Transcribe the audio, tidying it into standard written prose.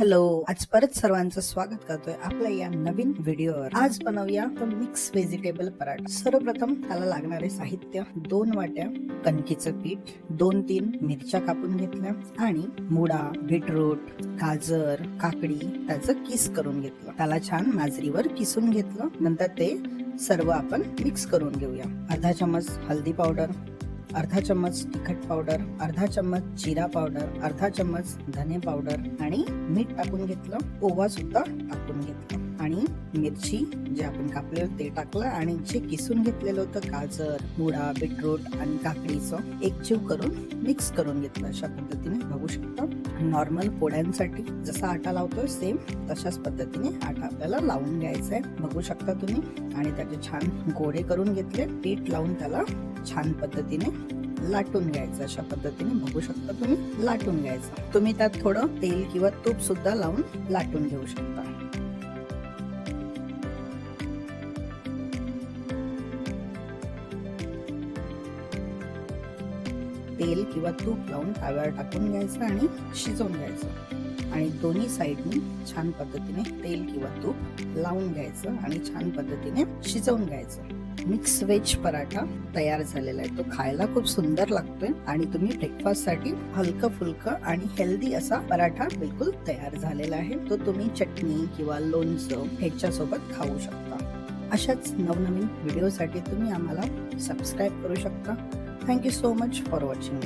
Hello, आज परत सर्वांचं स्वागत करतोय आपल्या या नवीन व्हिडिओवर। आज बनवूया मिक्स व्हेजिटेबल पराठा। सर्वप्रथम त्याला लागणारे साहित्य 2 वाट्या कणकीचं पीठ, 2-3 मिरच्या कापून घेतल्या आणि मुळा, बीटरूट, गाजर, काकडी त्याचं किस करून घेतलं। त्याला छान माजरीवर किसून घेतलं। नंतर ते सर्व आपण मिक्स करून घेऊया। अर्धा चम्मच हल्दी पावडर, अर्धा चम्मच तिखट पावडर, अर्धा चम्मच जिरा पावडर, अर्धा चम्मच धने पावडर आणि मीठ टाकून घेतलं। ओवा सुद्धा टाकून घेतलं आणि मिरची जे आपण कापले ते टाकलं आणि जे किसून घेतलेलं होतं गाजर, मुळा, बीटरूट आणि काकडीचं एकजीव करून मिक्स करून घेतलं। अशा पद्धतीने बघू शकता। नॉर्मल पोळ्यांसाठी जसा आटा लावतोय सेम तशाच पद्धतीने आटा आपल्याला लावून घ्यायचा आहे, बघू शकता तुम्ही। आणि त्याचे छान गोळे करून घेतले। पीठ लावून त्याला छान पद्धतीने लाटून घ्यायचं। अशा पद्धतीने बघू शकता तुम्ही लाटून घ्यायचं। तुम्ही त्यात थोडं तेल किंवा तूप सुद्धा लावून लाटून घेऊ शकता। तेल किंवा तूप लावून तव्यावर टाकून घ्यायचं आणि शिजवून घ्यायचं आणि दोन्ही साइडनी छान पद्धतीने तेल किंवा तूप लावून घ्यायचं आणि छान पद्धतीने शिजवून घ्यायचं। मिक्स व्हेज पराठा तयार झालेला आहे। तो खायला खूप सुंदर लागतोय आणि तुम्ही ब्रेकफास्ट साठी हलकं फुलकं आणि हेल्दी असा पराठा बिलकुल तयार झालेला आहे। तो तुम्ही चटणी किंवा लोणचं ह्याच्या सोबत खाऊ शकता। अशाच नवनवीन व्हिडिओसाठी तुम्ही आम्हाला सबस्क्राईब करू शकता। Thank you so much for watching.